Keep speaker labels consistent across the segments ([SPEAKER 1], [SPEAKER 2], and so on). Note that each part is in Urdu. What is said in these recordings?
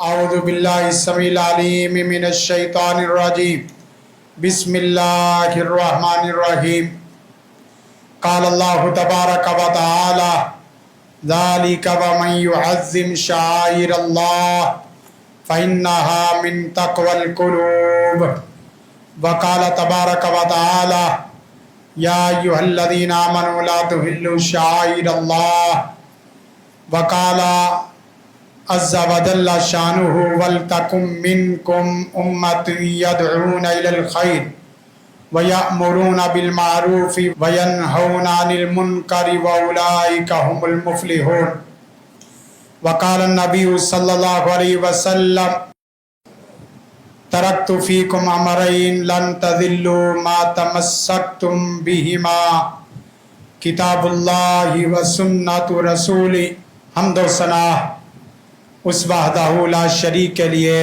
[SPEAKER 1] اعوذ باللہ السمیع العلیم من الشیطان الرجیم بسم اللہ الرحمن الرحیم قال اللہ تبارک و تعالی ذالک ومن یعظم شعائر اللہ فإنها من تقوى القلوب وقال تبارک و تعالی یا ایھا الذین آمنوا لا تحلوا شعائر اللہ وقال عز وجل شانہ ولتکن منکم امۃ یدعون الی الخیر ویأمرون بالمعروف وینہون عن المنکر واولئک هم المفلحون وقال النبی صلی اللہ علیہ وسلم ترکت فیکم امرین لن تضلوا ما تمسکتم بہما کتاب اللہ و سنت رسول. حمد و ثنا اس وحدہ لا شریک کے لیے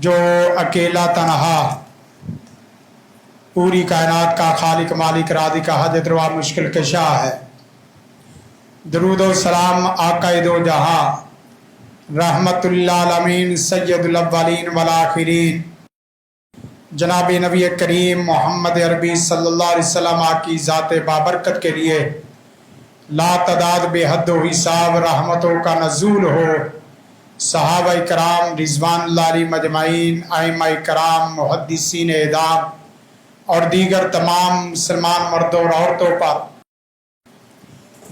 [SPEAKER 1] جو اکیلا تنہا پوری کائنات کا خالق مالک رازق حاجت روا مشکل کشا ہے. درود و سلام آقا دو جہاں رحمت للعالمین سید الاولین والآخرین جناب نبی کریم محمد عربی صلی اللہ علیہ وسلم کی ذات بابرکت کے لیے لا تعداد بے حد و حساب رحمتوں کا نزول ہو. صحابہ کرام رضوان اللہ علیہ مجمعین، ائمہ کرام، محدثین اعدام اور دیگر تمام مسلمان مردوں اور عورتوں پر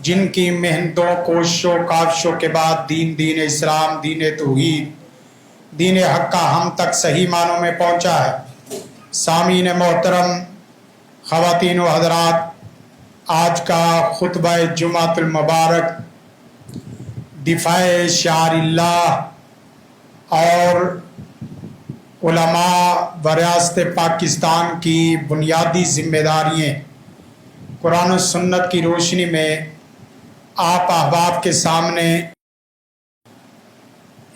[SPEAKER 1] جن کی محنتوں کوششوں کاوشوں کے بعد دین اسلام، دین توحید، دین حق کا ہم تک صحیح معنوں میں پہنچا ہے. سامعین محترم، خواتین و حضرات، آج کا خطبہ جمعۃ المبارک دفاع شعائر اللہ اور علماء و ریاست پاکستان کی بنیادی ذمہ داریاں قرآن و سنت کی روشنی میں آپ احباب کے سامنے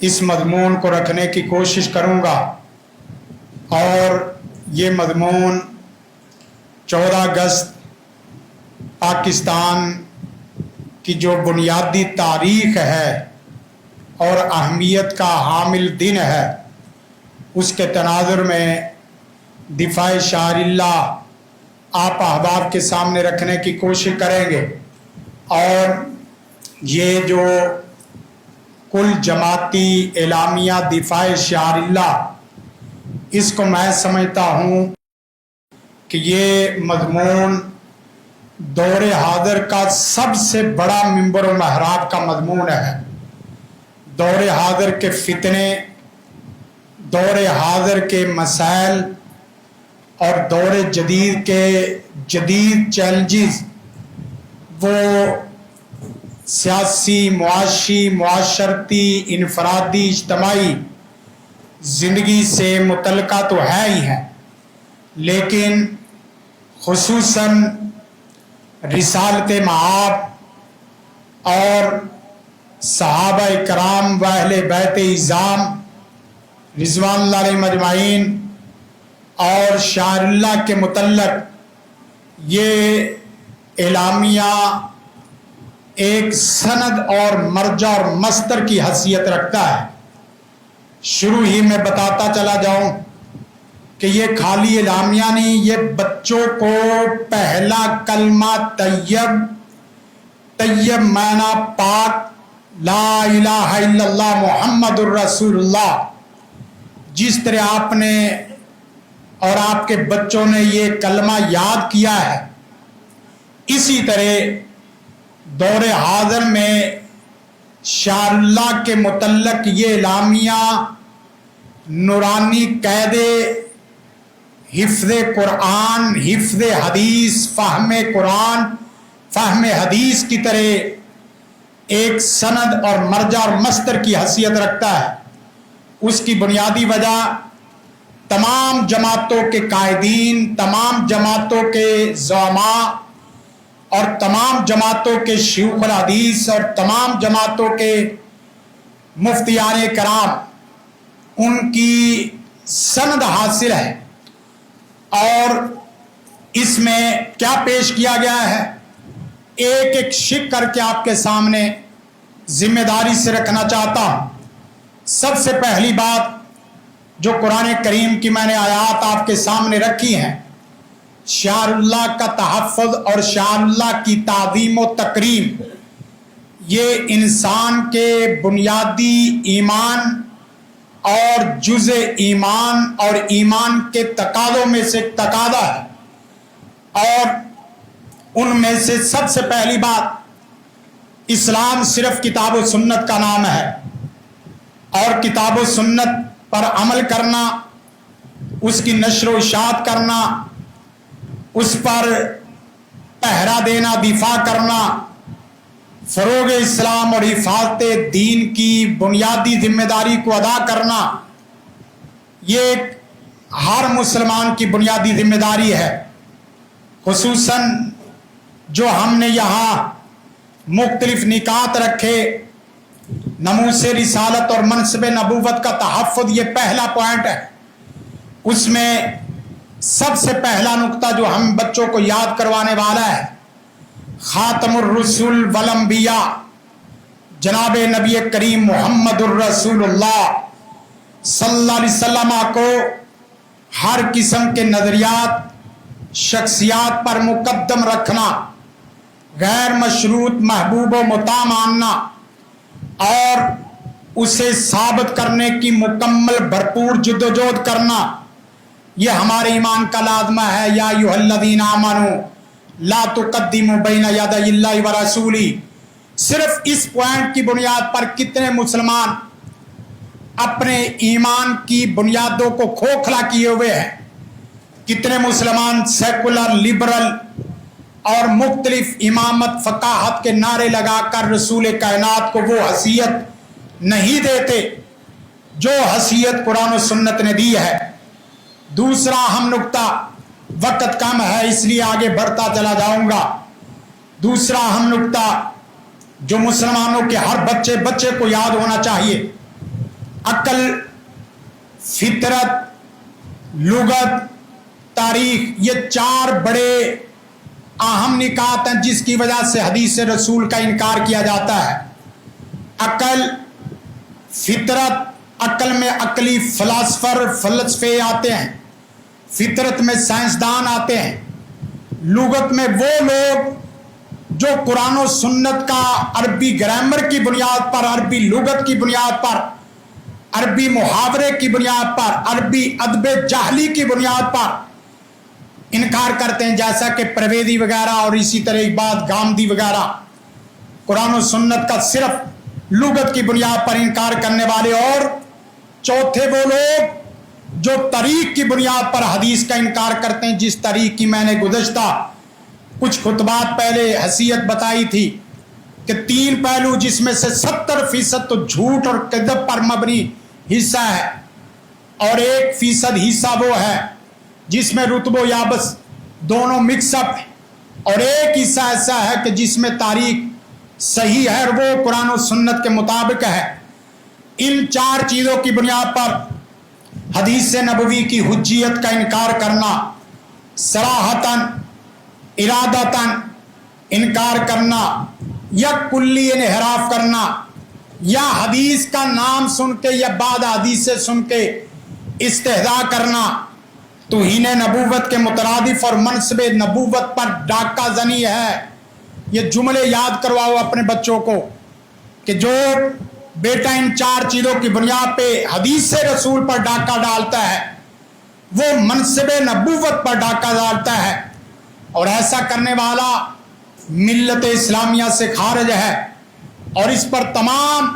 [SPEAKER 1] اس مضمون کو رکھنے کی کوشش کروں گا. اور یہ مضمون 14 اگست پاکستان کی جو بنیادی تاریخ ہے اور اہمیت کا حامل دن ہے، اس کے تناظر میں دفاع شعائر اللہ آپ احباب کے سامنے رکھنے کی کوشش کریں گے. اور یہ جو کل جماعتی اعلامیہ دفاع شعائر اللہ، اس کو میں سمجھتا ہوں کہ یہ مضمون دور حاضر کا سب سے بڑا منبر و محراب کا مضمون ہے. دور حاضر کے فتنے، دور حاضر کے مسائل اور دور جدید کے جدید چیلنجز، وہ سیاسی، معاشی، معاشرتی، انفرادی، اجتماعی زندگی سے متعلقہ تو ہے ہی ہیں، لیکن خصوصاً رسالت مآب اور صحابہ کرام و اہل بیت اعظام رضوان اللہ علیہ مجمعین اور شعائر اللہ کے متعلق یہ اعلامیہ ایک سند اور مرجع اور مصدر کی حیثیت رکھتا ہے. شروع ہی میں بتاتا چلا جاؤں کہ یہ خالی اعلامیہ نہیں، یہ بچوں کو پہلا کلمہ طیب معنی پاک لا الہ الا اللہ محمد الرسول اللہ، جس طرح آپ نے اور آپ کے بچوں نے یہ کلمہ یاد کیا ہے، اسی طرح دور حاضر میں شعائر اللہ کے متعلق یہ اعلامیہ نورانی قید حفظ قرآن، حفظ حدیث، فہم قرآن، فہم حدیث کی طرح ایک سند اور مرجع اور مصدر کی حیثیت رکھتا ہے. اس کی بنیادی وجہ تمام جماعتوں کے قائدین، تمام جماعتوں کے زعماء اور تمام جماعتوں کے شیوخ الحدیث اور تمام جماعتوں کے مفتیان کرام، ان کی سند حاصل ہے. اور اس میں کیا پیش کیا گیا ہے، ایک ایک شک کر کے آپ کے سامنے ذمہ داری سے رکھنا چاہتا ہوں. سب سے پہلی بات جو قرآن کریم کی میں نے آیات آپ کے سامنے رکھی ہیں، شعائر اللہ کا تحفظ اور شعائر اللہ کی تعظیم و تکریم، یہ انسان کے بنیادی ایمان اور جزء ایمان اور ایمان کے تقاضوں میں سے ایک تقاضا ہے، اور ان میں سے سب سے پہلی بات، اسلام صرف کتاب و سنت کا نام ہے، اور کتاب و سنت پر عمل کرنا، اس کی نشر و اشاعت کرنا، اس پر پہرا دینا، دفاع کرنا، فروغ اسلام اور حفاظت دین کی بنیادی ذمہ داری کو ادا کرنا، یہ ہر مسلمان کی بنیادی ذمہ داری ہے۔ خصوصاً جو ہم نے یہاں مختلف نکات رکھے، ناموس رسالت اور منصب نبوت کا تحفظ، یہ پہلا پوائنٹ ہے۔ اس میں سب سے پہلا نقطہ جو ہم بچوں کو یاد کروانے والا ہے، خاتم الرسول والانبیاء جناب نبی کریم محمد الرسول اللہ صلی اللہ علیہ وسلم کو ہر قسم کے نظریات، شخصیات پر مقدم رکھنا، غیر مشروط محبوب و مطاع ماننا، اور اسے ثابت کرنے کی مکمل بھرپور جدوجہد کرنا، یہ ہمارے ایمان کا لازمہ ہے۔ یا ایھا الذین آمنوا لا تقدموا بین یدی اللہ ورسولہ۔ صرف اس پوائنٹ کی بنیاد پر کتنے مسلمان اپنے ایمان کی بنیادوں کو کھوکھلا کیے ہوئے ہیں، کتنے مسلمان سیکولر، لبرل اور مختلف امامت، فقاہت کے نعرے لگا کر رسول کائنات کو وہ حیثیت نہیں دیتے جو حیثیت قرآن و سنت نے دی ہے۔ دوسرا اہم نقطہ، وقت کم ہے اس لیے آگے بڑھتا چلا جاؤں گا، دوسرا اہم نقطہ جو مسلمانوں کے ہر بچے کو یاد ہونا چاہیے، عقل، فطرت، لغت، تاریخ، یہ چار بڑے اہم نکات ہیں جس کی وجہ سے حدیث رسول کا انکار کیا جاتا ہے۔ عقل، فطرت، عقل میں عقلی فلسفے آتے ہیں، فطرت میں سائنسدان آتے ہیں، لغت میں وہ لوگ جو قرآن و سنت کا عربی گرامر کی بنیاد پر، عربی لغت کی بنیاد پر، عربی محاورے کی بنیاد پر، عربی ادب جاہلی کی بنیاد پر انکار کرتے ہیں، جیسا کہ پرویزی وغیرہ اور اسی طرح اقبال گامدی وغیرہ، قرآن و سنت کا صرف لغت کی بنیاد پر انکار کرنے والے۔ اور چوتھے وہ لوگ جو طریق کی بنیاد پر حدیث کا انکار کرتے ہیں، جس طریق کی میں نے گزشتہ کچھ خطبات پہلے حیثیت بتائی تھی کہ 3 پہلو جس میں سے 70% تو جھوٹ اور کذب پر مبنی حصہ ہے، اور 1% حصہ وہ ہے جس میں رتب و یابس دونوں مکس اپ ہیں، اور 1 حصہ ایسا ہے کہ جس میں تاریخ صحیح ہے اور وہ قرآن و سنت کے مطابق ہے۔ ان 4 چیزوں کی بنیاد پر حدیث نبوی کی حجیت کا انکار کرنا، صراحتاً، ارادتاً انکار کرنا، یا کلی انحراف کرنا، یا حدیث کا نام سن کے یا بعد حدیث سن کے استہزاء کرنا، توہین نبوت کے مترادف اور منصب نبوت پر ڈاکہ زنی ہے۔ یہ جملے یاد کرواؤ اپنے بچوں کو کہ جو بیٹا ان 4 چیزوں کی بنیاد پہ حدیث رسول پر ڈاکہ ڈالتا ہے وہ منصب نبوت پر ڈاکہ ڈالتا ہے، اور ایسا کرنے والا ملت اسلامیہ سے خارج ہے۔ اور اس پر تمام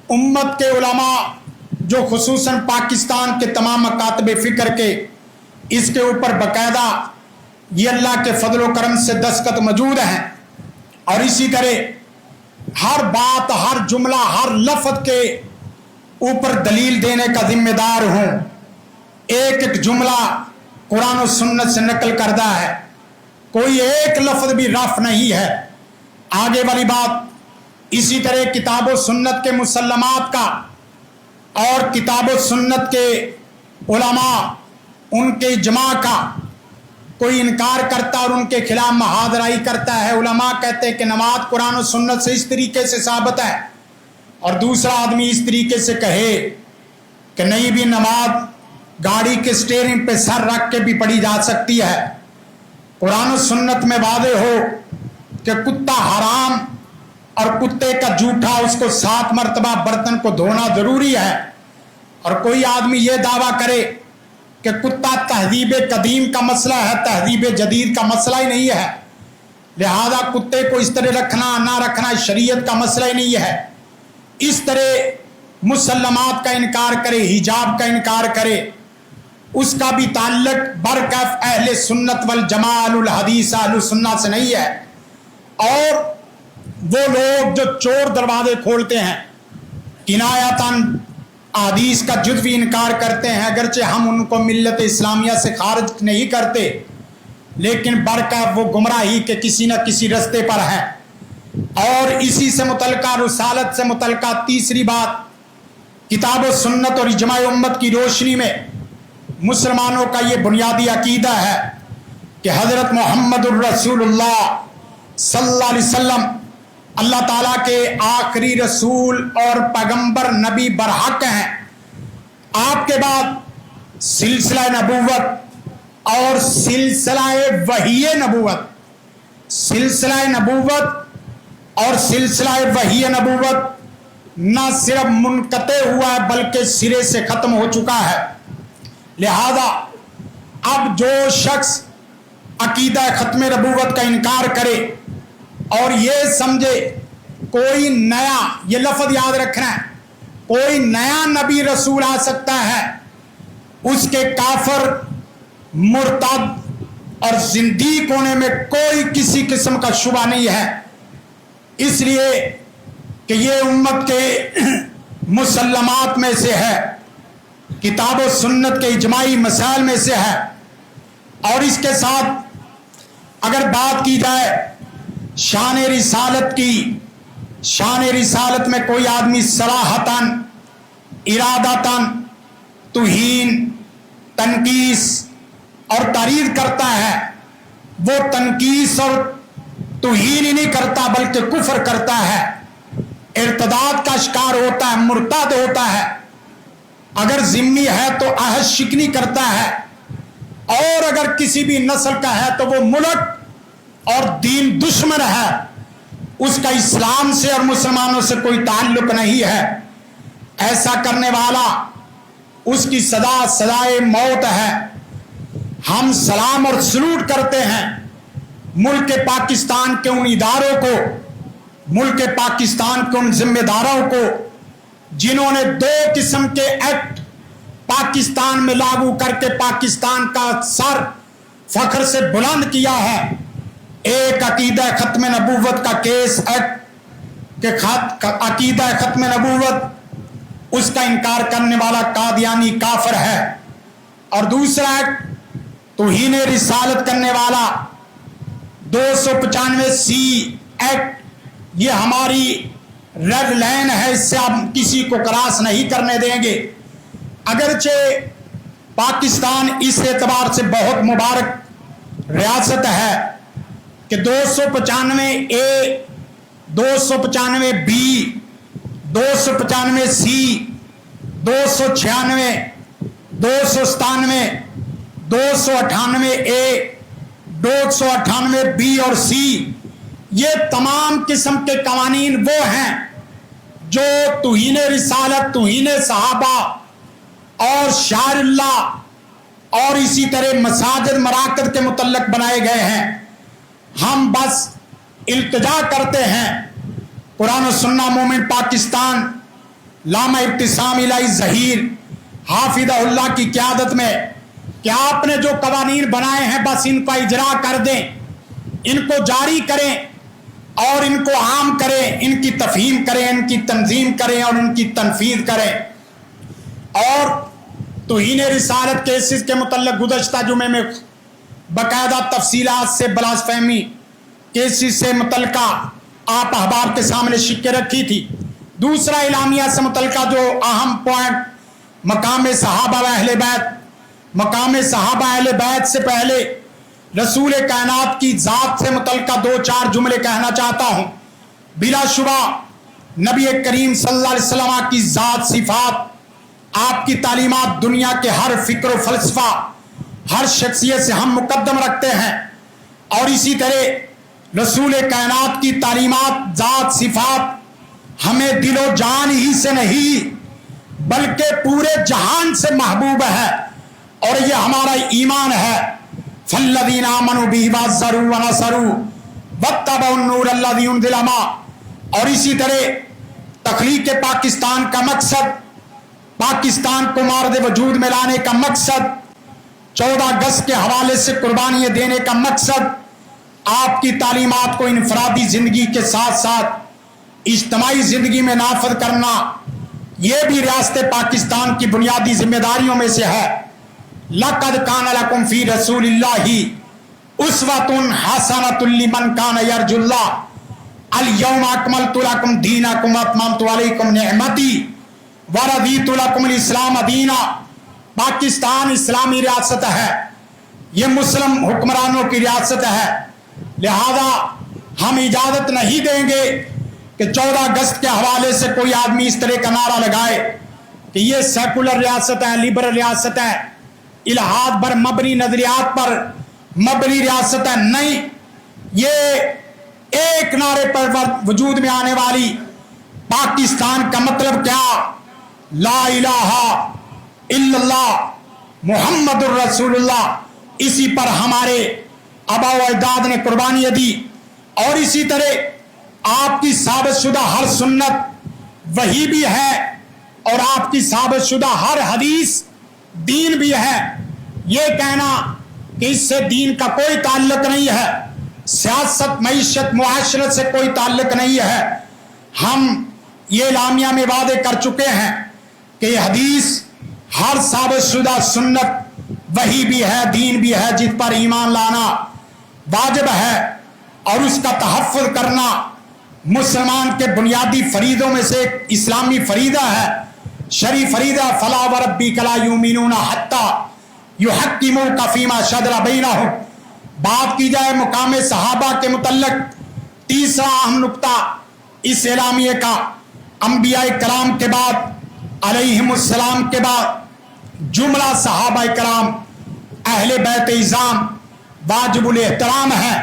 [SPEAKER 1] امت کے علماء جو خصوصاً پاکستان کے تمام مکاتب فکر کے اس کے اوپر باقاعدہ یہ اللہ کے فضل و کرم سے دستخط موجود ہیں، اور اسی طرح ہر بات، ہر جملہ، ہر لفظ کے اوپر دلیل دینے کا ذمہ دار ہوں۔ ایک ایک جملہ قرآن و سنت سے نقل کردہ ہے، کوئی ایک لفظ بھی رف نہیں ہے۔ آگے والی بات، اسی طرح کتاب و سنت کے مسلمات کا اور کتاب و سنت کے علماء ان کے اجماع کا کوئی انکار کرتا اور ان کے خلاف محاذرائی کرتا ہے۔ علماء کہتے ہیں کہ نماز قرآن و سنت سے اس طریقے سے ثابت ہے اور دوسرا آدمی اس طریقے سے کہے کہ نہیں بھی نماز گاڑی کے سٹیئرنگ پہ سر رکھ کے بھی پڑھی جا سکتی ہے۔ قرآن و سنت میں واضح ہو کہ کتا حرام اور کتے کا جھوٹا اس کو 7 مرتبہ برتن کو دھونا ضروری ہے، اور کوئی آدمی یہ دعویٰ کرے کہ کتا تہذیب قدیم کا مسئلہ ہے، تہذیب جدید کا مسئلہ ہی نہیں ہے، لہذا کتے کو اس طرح رکھنا نہ رکھنا شریعت کا مسئلہ ہی نہیں ہے، اس طرح مسلمات کا انکار کرے، حجاب کا انکار کرے، اس کا بھی تعلق برکف اہل سنت والجماعہ الحدیث اہل سنت سے نہیں ہے۔ اور وہ لوگ جو چور دروازے کھولتے ہیں، کنایتاً احادیث کا جزوی انکار کرتے ہیں، اگرچہ ہم ان کو ملت اسلامیہ سے خارج نہیں کرتے، لیکن برکف وہ گمراہی کے کسی نہ کسی رستے پر ہیں۔ اور اسی سے متعلقہ رسالت سے متعلقہ تیسری بات، کتاب و سنت اور اجماع امت کی روشنی میں مسلمانوں کا یہ بنیادی عقیدہ ہے کہ حضرت محمد الرسول اللہ صلی اللہ علیہ وسلم اللہ تعالیٰ کے آخری رسول اور پیغمبر نبی برحق ہیں۔ آپ کے بعد سلسلہ نبوت اور سلسلہ وحی نبوت، سلسلہ نبوت اور سلسلہ وحی نبوت نہ صرف منقطع ہوا ہے بلکہ سرے سے ختم ہو چکا ہے۔ لہذا اب جو شخص عقیدہ ختم نبوت کا انکار کرے اور یہ سمجھے کوئی نیا، یہ لفظ یاد رکھنا ہے، کوئی نیا نبی رسول آ سکتا ہے، اس کے کافر، مرتد اور زندیق ہونے میں کوئی کسی قسم کا شبہ نہیں ہے، اس لیے کہ یہ امت کے مسلمات میں سے ہے، کتاب و سنت کے اجماعی مسائل میں سے ہے۔ اور اس کے ساتھ اگر بات کی جائے شان رسالت کی، شان رسالت میں کوئی آدمی صراحتاً، ارادتاً توہین، تنقیص اور تعریف کرتا ہے، وہ تنقیص اور توہین ہی نہیں کرتا بلکہ کفر کرتا ہے، ارتداد کا شکار ہوتا ہے، مرتد ہوتا ہے، اگر ذمی ہے تو عہد شکنی کرتا ہے، اور اگر کسی بھی نسل کا ہے تو وہ ملک اور دین دشمن ہے، اس کا اسلام سے اور مسلمانوں سے کوئی تعلق نہیں ہے۔ ایسا کرنے والا اس کی سزا سزائے موت ہے۔ ہم سلام اور سلوٹ کرتے ہیں ملک پاکستان کے ان اداروں کو، ملک پاکستان کے ان ذمہ داروں کو جنہوں نے 2 قسم کے ایکٹ پاکستان میں لاگو کر کے پاکستان کا سر فخر سے بلند کیا ہے۔ ایک عقیدہ ختم نبوت کا کیس ایکٹ کہ عقیدہ ختم نبوت اس کا انکار کرنے والا قادیانی کافر ہے، اور دوسرا ایکٹ توہین رسالت کرنے والا 295C ایکٹ، یہ ہماری ریڈ لائن ہے، اس سے ہم کسی کو کراس نہیں کرنے دیں گے۔ اگرچہ پاکستان اس اعتبار سے بہت مبارک ریاست ہے کہ 295A، 295B، 295C، 296، 297، 298A، 298B اور C، یہ تمام قسم کے قوانین وہ ہیں جو توہین رسالت، توہین صحابہ اور شعائر اللہ اور اسی طرح مساجد مراکز کے متعلق بنائے گئے ہیں۔ ہم بس التجا کرتے ہیں قرآن و سنہ مومنٹ پاکستان علامہ ابتسام الہی ظہیر حافظہ اللہ کی قیادت میں کہ آپ نے جو قوانین بنائے ہیں بس ان کا اجرا کر دیں، ان کو جاری کریں اور ان کو عام کریں، ان کی تفہیم کریں، ان کی تنظیم کریں اور ان کی تنفیذ کریں۔ اور توہین رسالت کیسز کے متعلق گزشتہ جمعے میں باقاعدہ تفصیلات سے بلاسفہمی کیسز سے متعلقہ آپ احباب کے سامنے شکے رکھی تھی۔ دوسرا اعلامیہ سے متعلقہ جو اہم پوائنٹ مقام صحابہ و اہل بیت، مقام صحابہ اہل بیت سے پہلے رسول کائنات کی ذات سے متعلقہ 2-4 جملے کہنا چاہتا ہوں۔ بلا شبہ نبی کریم صلی اللہ علیہ وسلم کی ذات صفات، آپ کی تعلیمات دنیا کے ہر فکر و فلسفہ، ہر شخصیت سے ہم مقدم رکھتے ہیں، اور اسی طرح رسول کائنات کی تعلیمات ذات صفات ہمیں دل و جان ہی سے نہیں بلکہ پورے جہان سے محبوب ہے، اور یہ ہمارا ایمان ہے۔ فالذین آمنوا بہ وعزروہ ونصروہ واتبعوا النور الذی انزل معہ۔ اور اسی طرح تخلیق پاکستان کا مقصد، پاکستان کو مارد وجود میں لانے کا مقصد، 14 اگست کے حوالے سے قربانیاں دینے کا مقصد، آپ کی تعلیمات کو انفرادی زندگی کے ساتھ ساتھ اجتماعی زندگی میں نافذ کرنا، یہ بھی ریاست پاکستان کی بنیادی ذمہ داریوں میں سے ہے۔ لَقَدْ كَانَ لَكُمْ فِي رَسُولِ اللَّهِ أُسْوَةٌ حَسَنَةٌ لِمَنْ كَانَ يَرْجُو اللَّهَ الْيَوْمَ أَكْمَلْتُ لَكُمْ دِينَكُمْ وَأَتْمَمْتُ عَلَيْكُمْ نِعْمَتِي وَرَضِيتُ لَكُمُ الْإِسْلَامَ دِينًا۔ پاکستان اسلامی ریاست ہے، یہ مسلم حکمرانوں کی ریاست ہے، لہذا ہم اجازت نہیں دیں گے کہ 14 اگست کے حوالے سے کوئی آدمی اس طرح کا نعرہ لگائے کہ یہ سیکولر ریاست ہے، لبرل ریاست ہے، الہاد پر مبنی نظریات پر مبنی ریاست ہے۔ نہیں، یہ ایک نعرے پر وجود میں آنے والی پاکستان کا مطلب کیا؟ لا الہ الا اللہ محمد الرسول اللہ، اسی پر ہمارے آباء و اجداد نے قربانیاں دی، اور اسی طرح آپ کی ثابت شدہ ہر سنت وہی بھی ہے، اور آپ کی ثابت شدہ ہر حدیث دین بھی ہے۔ یہ کہنا کہ اس سے دین کا کوئی تعلق نہیں ہے، سیاست، معیشت، معاشرت سے کوئی تعلق نہیں ہے، ہم یہ اعلامیہ میں وعدے کر چکے ہیں کہ یہ حدیث ہر ثابت شدہ سنت وہی بھی ہے، دین بھی ہے، جس پر ایمان لانا واجب ہے، اور اس کا تحفظ کرنا مسلمان کے بنیادی فریضوں میں سے ایک اسلامی فریضہ ہے، شرعی فریضہ۔ فلا وربک لا یؤمنون حتی یحکموک فیما شجر بینہم۔ بات کی جائے مقام صحابہ کے متعلق، تیسرا اہم نقطہ اس اعلامیے کا، انبیاء کرام کے بعد علیہم السلام کے بعد جملہ صحابہ کرام اہل بیت اعظام واجب الاحترام ہیں،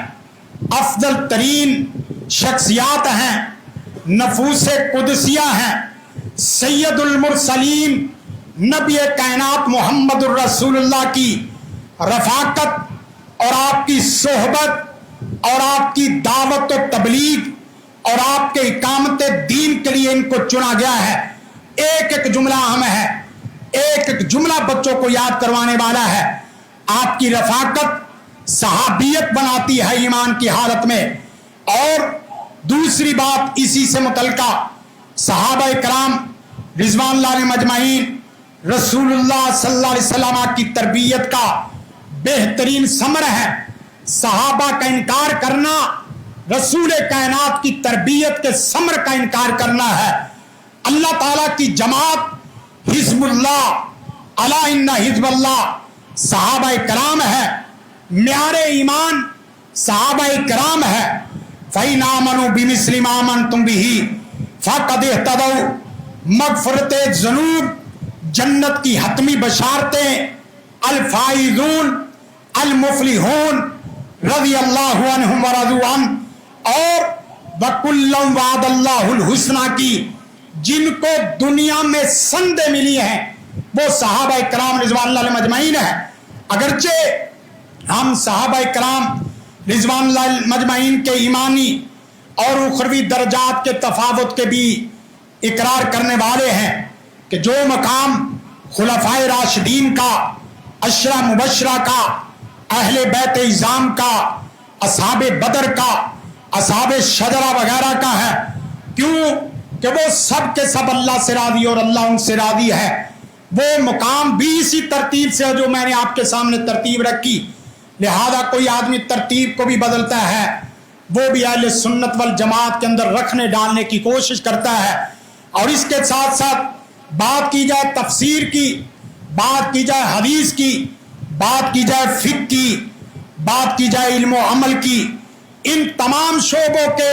[SPEAKER 1] افضل ترین شخصیات ہیں، نفوس قدسیہ ہیں، سید المرسلین نبی کائنات محمد الرسول اللہ کی رفاقت اور آپ کی صحبت اور آپ کی دعوت و تبلیغ اور آپ کے اقامت دین کے لیے ان کو چنا گیا ہے۔ ایک ایک جملہ اہم ہے، ایک ایک جملہ بچوں کو یاد کروانے والا ہے۔ آپ کی رفاقت صحابیت بناتی ہے ایمان کی حالت میں۔ اور دوسری بات اسی سے متعلقہ، صحابہ کرام رضوان اللہ علیہم مجمعین رسول اللہ صلی اللہ علیہ وسلم کی تربیت کا بہترین ثمر ہے۔ صحابہ کا انکار کرنا رسول کائنات کی تربیت کے ثمر کا انکار کرنا ہے۔ اللہ تعالیٰ کی جماعت حزب اللہ، الا ان حزب اللہ صحابہ کرام ہے، معیار ایمان صحابہ کرام ہے۔ فَإِنْ آمَنُوا بِمِثْلِ مَا آمَنْتُمْ بِهِ فَقَدِ اهْتَدَوْا۔ مغفرت ذنوب، جنت کی حتمی بشارتیں، الفائزون المفلحون رضی اللہ عنہم ورضوا عنہ، اور وَكُلًّا وَعَدَ اللَّهُ الْحُسْنَى کی جن کو دنیا میں سندیں ملی ہیں وہ صحابہ کرام رضوان اللہ علیہم مجمعین ہیں۔ اگرچہ ہم صحابہ کرام رضوان اللہ مجمعین کے ایمانی اور اخروی درجات کے تفاوت کے بھی اقرار کرنے والے ہیں کہ جو مقام خلفائے راشدین کا، عشرہ مبشرہ کا، اہل بیت اعظام کا، اصحاب بدر کا، اصحاب شجرہ وغیرہ کا ہے، کیوں کہ وہ سب کے سب اللہ سے راضی اور اللہ ان سے راضی ہے۔ وہ مقام بھی اسی ترتیب سے ہے جو میں نے آپ کے سامنے ترتیب رکھی، لہذا کوئی آدمی ترتیب کو بھی بدلتا ہے وہ بھی اہل سنت والجماعت کے اندر رکھنے ڈالنے کی کوشش کرتا ہے۔ اور اس کے ساتھ ساتھ بات کی جائے تفسیر کی، بات کی جائے حدیث کی، بات کی جائے فقہ کی، بات کی جائے علم و عمل کی، ان تمام شعبوں کے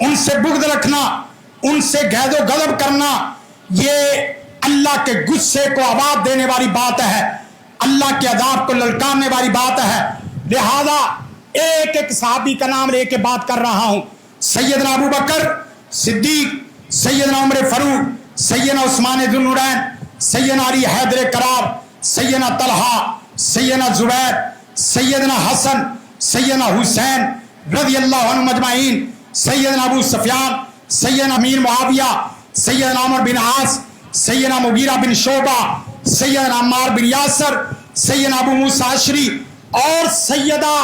[SPEAKER 1] ان سے بغض رکھنا، ان سے غیظ و غضب کرنا، یہ اللہ کے غصے کو آواز دینے والی بات ہے، اللہ کے عذاب کو للکارنے والی بات ہے۔ لہذا ایک ایک صحابی کا نام لے کے بات کر رہا ہوں۔ سیدنا ابو بکر صدیق، سیدنا عمر فاروق، سیدنا عثمان ذو النورین، سیدنا علی حیدر کرار، سیدنا طلحہ، سیدنا زبیر، سیدنا حسن، سیدنا حسین رضی اللہ عنہم اجمعین، سیدنا ابو سفیان، سیدنا امیر معاویہ، سیدنا عمر بن عاص، سیدنا مغیرہ بن شعبہ، سیدنا عمار بن یاسر، سیدنا ابو موسیٰ اشعری اور سیدہ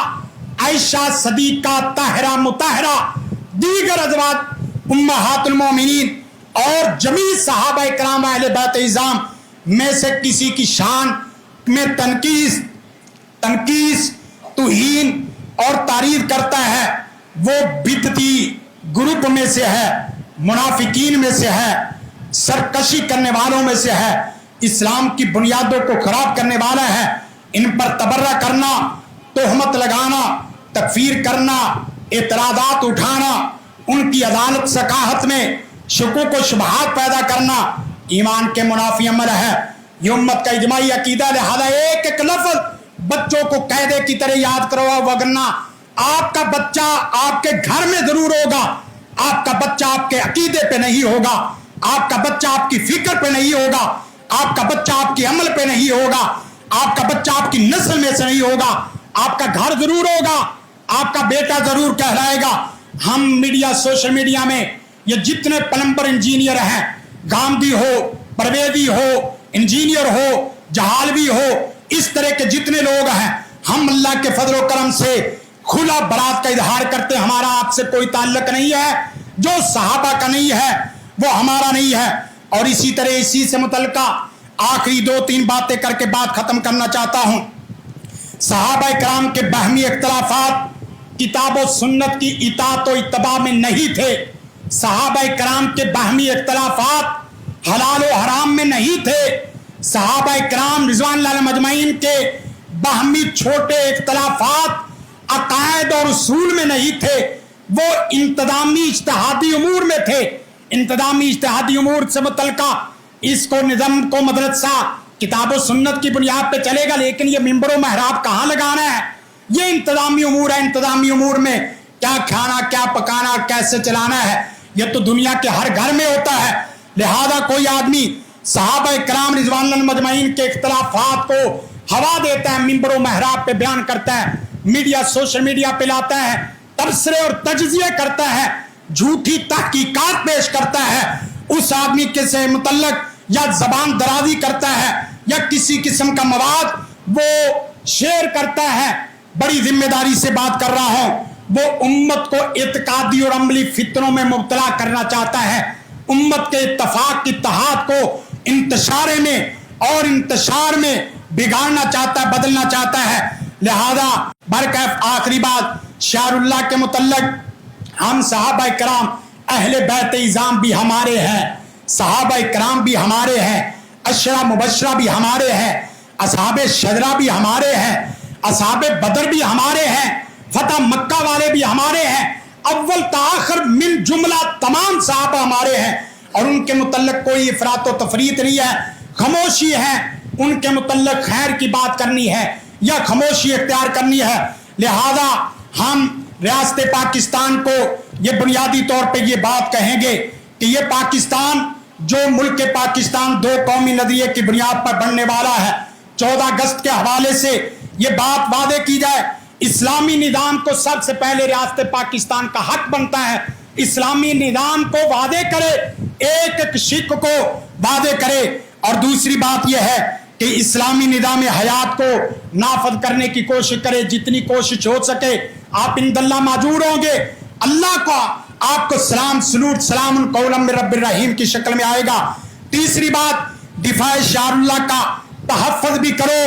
[SPEAKER 1] عائشہ صدیقہ طاہرہ مطہرہ، دیگر ازواج امہات المومنین اور جمیع صحابہ کرام اہل بیت اعظام میں سے کسی کی شان میں تنقیص، توہین اور تعریف کرتا ہے، وہ بدعتی گروپ میں سے ہے، منافقین میں سے ہے، سرکشی کرنے والوں میں سے ہے، اسلام کی بنیادوں کو خراب کرنے والا ہے۔ ان پر تبرہ کرنا، تہمت لگانا، تکفیر کرنا، اعتراضات اٹھانا، ان کی عدالت ثقافت میں شکوک و شبہات پیدا کرنا ایمان کے منافی عمل ہے۔ یہ امت کا اجماعی عقیدہ، لہذا ایک ایک لفظ بچوں کو قاعدے کی طرح یاد کروا، وگرنہ آپ کا بچہ آپ کے گھر میں ضرور ہوگا، آپ کا بچہ آپ کے عقیدے پہ نہیں ہوگا، آپ کا بچہ آپ کی فکر پہ نہیں ہوگا، آپ کا بچہ آپ کے عمل پہ نہیں ہوگا، آپ کا بچہ آپ کی نسل میں سے نہیں ہوگا، آپ کا گھر ضرور ہوگا، آپ کا بیٹا ضرور کہلائے گا۔ ہم میڈیا، سوشل میڈیا میں یہ جتنے پلمبر انجینئر ہیں، گاندھی ہو، پرویزی ہو، انجینئر ہو، جہالوی ہو، اس طرح کے جتنے لوگ ہیں، ہم اللہ کے فضل و کرم سے کھلا برات کا اظہار کرتے ہیں، ہمارا آپ سے کوئی تعلق نہیں ہے، جو صحابہ کا نہیں ہے وہ ہمارا نہیں ہے۔ اور اسی طرح اسی سے متعلقہ آخری 2-3 باتیں کر کے بات ختم کرنا چاہتا ہوں۔ صحابہ کرام کے باہمی اختلافات کتاب و سنت کی اطاعت و اتباع میں نہیں تھے، صحابہ کرام کے باہمی اختلافات حلال و حرام میں نہیں تھے، صحابہ کرام رضوان اللہ علیہم اجمعین کے باہمی چھوٹے اختلافات عقائد اور اصول میں نہیں تھے، وہ انتظامی اجتہادی امور میں تھے۔ انتظامی اجتہادی امور سے متعلقہ اس کو نظم کو مدرسہ کتاب و سنت کی بنیاد پہ چلے گا، لیکن یہ ممبر و محراب کہاں لگانا ہے؟ یہ انتظامی امور ہے۔ انتظامی امور میں کیا کھانا، کیا پکانا، کیسے چلانا ہے، یہ تو دنیا کے ہر گھر میں ہوتا ہے۔ لہذا کوئی آدمی صحابہ کرام رضوان اللہ مجمعین کے اختلافات کو ہوا دیتا ہے، ممبر و محراب پہ بیان کرتا ہے، میڈیا سوشل میڈیا پہ لاتا ہے، تبصرے اور تجزیے کرتا ہے، جھوٹی تحقیقات پیش کرتا ہے، اس آدمی کے سے متعلق یا زبان درازی کرتا ہے یا کسی قسم کا مواد وہ شیئر کرتا ہے، بڑی ذمہ داری سے بات کر رہا ہوں، وہ امت کو اعتقادی اور عملی فتنوں میں مبتلا کرنا چاہتا ہے، امت کے اتفاق اتحاد کو انتشار میں بگاڑنا چاہتا ہے، بدلنا چاہتا ہے۔ لہذا برکیف آخری بات شعر اللہ کے متعلق، ہم صحابہ کرام اہل بیت اعظام بھی ہمارے ہیں، صحابہ کرام بھی ہمارے ہیں، عشرہ مبشرہ بھی ہمارے ہیں، اصحاب شجرہ بھی ہمارے ہیں، اصحاب بدر بھی ہمارے ہیں، فتح مکہ والے بھی ہمارے ہیں، اول تاخر من جملہ تمام صحابہ ہمارے ہیں، اور ان کے متعلق کوئی افراط و تفریط نہیں ہے، خاموشی ہے، ان کے متعلق خیر کی بات کرنی ہے یا خاموشی اختیار کرنی ہے۔ لہذا ہم ریاست پاکستان کو یہ بنیادی طور پہ یہ بات کہیں گے کہ یہ پاکستان جو ملک پاکستان دو قومی نظریے کی بنیاد پر بننے والا ہے، 14 اگست کے حوالے سے یہ بات واضح کی جائے، اسلامی نظام کو سب سے پہلے ریاست پاکستان کا حق بنتا ہے، اسلامی نظام کو واضح کرے، ایک ایک شق کو واضح کرے، اور دوسری بات یہ ہے کہ اسلامی نظام حیات کو نافذ کرنے کی کوشش کرے، جتنی کوشش ہو سکے۔ آپ انداللہ معذور ہوں گے، اللہ کو آپ کو سلام سلوٹ سلام قولا من رب الرحیم کی شکل میں آئے گا۔ تیسری بات، دفاع شعار اللہ کا تحفظ بھی کرو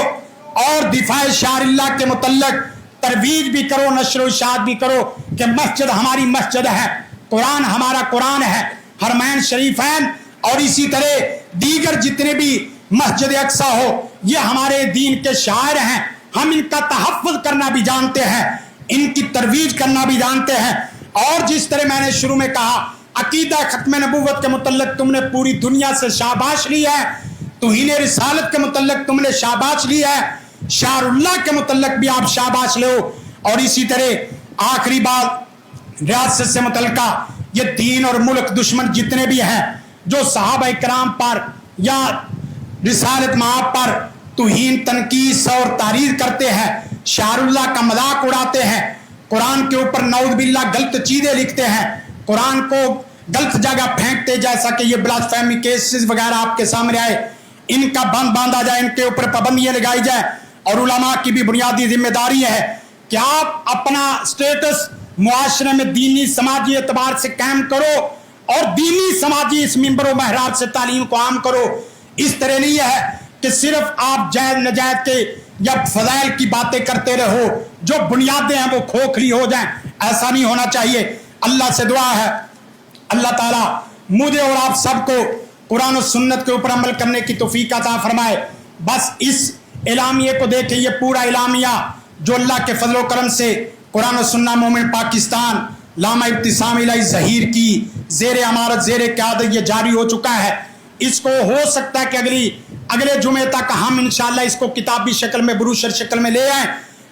[SPEAKER 1] اور دفاع شعار اللہ کے متعلق ترویج بھی کرو، نشر و اشاعت بھی کرو کہ مسجد ہماری مسجد ہے، قرآن ہمارا قرآن ہے، حرمین شریفین اور اسی طرح دیگر جتنے بھی مسجد اقصی ہو یہ ہمارے دین کے شاعر ہیں، ہم ان کا تحفظ کرنا بھی جانتے ہیں، ان کی ترویج کرنا بھی جانتے ہیں، اور جس طرح میں نے شروع میں کہا عقیدہ ختم نبوت کے متعلق تم نے پوری دنیا سے شاباش لی ہے، توہین رسالت کے متعلق تم نے شاباش لی ہے، شعر اللہ کے متعلق بھی آپ شاباش لو، اور اسی طرح آخری بات ریاست سے متعلقہ یہ دین اور ملک دشمن جتنے بھی ہیں جو صحابہ کرام پر یا رسالت مآب پر توہین تنقیص اور تعریض کرتے ہیں، شعر اللہ کا مذاق اڑاتے ہیں، قرآن کے اوپر نعوذ باللہ غلط چیزیں لکھتے ہیں، قرآن کو غلط جگہ پھینکتے، جیسا کہ یہ بلاسفیمی کیسز وغیرہ آپ کے سامنے آئے، ان کا بند باندھا جائے، ان کے اوپر پابندیاں لگائی جائیں، اور علماء کی بھی بنیادی ذمہ داری ہے کہ آپ اپنا سٹیٹس معاشرے میں دینی سماجی اعتبار سے قائم کرو اور دینی سماجی اس منبر و محراب سے تعلیم کو عام کرو۔ اس طرح نہیں ہے کہ صرف آپ جائز نجائز کے یا فضائل کی باتیں کرتے رہو، جو بنیادیں ہیں وہ کھوکھلی ہو جائیں، ایسا نہیں ہونا چاہیے۔ اللہ سے دعا ہے اللہ تعالیٰ مجھے اور آپ سب کو قرآن و سنت کے اوپر عمل کرنے کی توفیق عطا فرمائے۔ بس اس اعلامیے کو دیکھیں، یہ پورا اعلامیہ جو اللہ کے فضل و کرم سے قرآن و سنت مومن پاکستان علامہ ابتسام الہی ظہیر کی زیر امارت زیر قیادت یہ جاری ہو چکا ہے۔ اس کو ہو سکتا ہے کہ اگلے جمعے تک ہم انشاءاللہ اس کو کتابی شکل میں بروشر شکل میں لے آئیں۔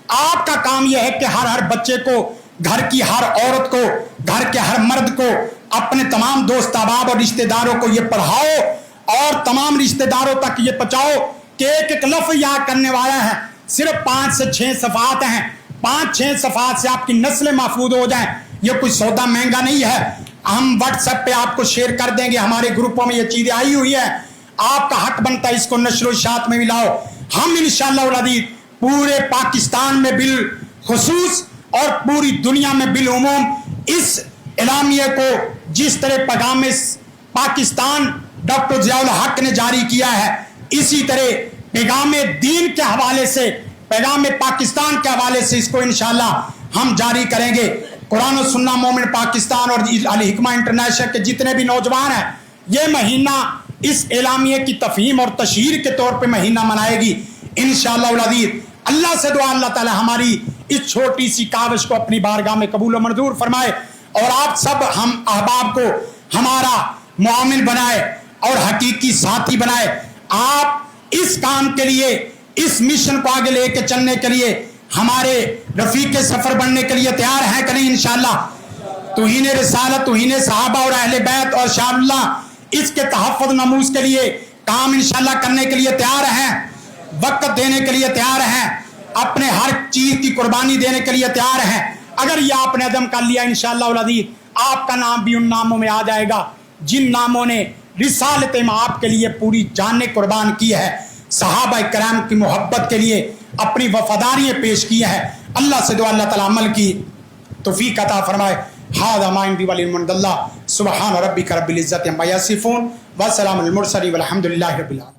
[SPEAKER 1] آپ کا کام یہ ہے کہ ہر بچے کو، گھر کی ہر عورت کو، گھر کے ہر مرد کو، اپنے تمام دوست احباب اور رشتہ داروں کو یہ پڑھاؤ اور تمام رشتہ داروں تک یہ پہنچاؤ کہ ایک ایک لفظ یاد کرنے والا ہے، صرف 5 سے 6 صفحات ہیں، 5-6 صفحات سے آپ کی نسلیں محفوظ ہو جائیں۔ یہ کوئی سودا مہنگا نہیں ہے، ہم واٹس ایپ پہ آپ کو شیئر کر دیں گے، ہمارے گروپوں میں یہ چیزیں آئی ہوئی ہیں، آپ کا حق بنتا ہے اس کو نشر و اشاعت میں بھی لاؤ۔ ہم انشاءاللہ العزیز پورے پاکستان میں بالخصوص اور پوری دنیا میں بالعموم اس اعلامیے کو جس طرح پیغام پاکستان ڈاکٹر ضیاء الحق نے جاری کیا ہے، اسی طرح پیغام دین کے حوالے سے، پیغام پاکستان کے حوالے سے اس کو انشاءاللہ ہم جاری کریں گے۔ قرآن و سنت مومن پاکستان اور الحکمہ انٹرنیشنل کے جتنے بھی نوجوان ہیں، یہ مہینہ اس اعلامیے کی تفہیم اور تشہیر کے طور پہ مہینہ منائے گی انشاءاللہ العزیز۔ اللہ سے دعا اللہ تعالی ہماری اس چھوٹی سی کاوش کو اپنی بارگاہ میں قبول و منظور فرمائے، اور آپ سب ہم احباب کو ہمارا معاون بنائے اور حقیقی ساتھی بنائے۔ آپ اس کام کے لیے، اس مشن کو آگے لے کے چلنے کے لیے ہمارے رفیق سفر بننے کے لیے تیار ہیں کہ نہیں انشاءاللہ؟ توہین رسالت، توہین صحابہ اور اہل بیت اور شاہ اللہ، اس کے تحفظ نموز کے لیے کام انشاءاللہ کرنے کے لیے تیار ہیں، وقت دینے کے لیے تیار ہیں، اپنے ہر چیز کی قربانی دینے کے لیے تیار ہیں۔ اگر یہ آپ نے عزم کر لیا انشاءاللہ العزیز، آپ کا نام بھی ان ناموں میں آ جائے گا جن ناموں نے رسالت مآب کے لیے پوری جانیں قربان کی ہے، صحابہ کرام کی محبت کے لیے اپنی وفاداریاں پیش کی ہیں۔ اللہ سے دعا اللہ تعالی عمل کی توفیق عطا فرمائے۔ ھذا ما عندی وعلم عند اللہ، سبحان ربک رب العزۃ عما یصفون، وسلام علی المرسلین والحمد للہ رب العالمین۔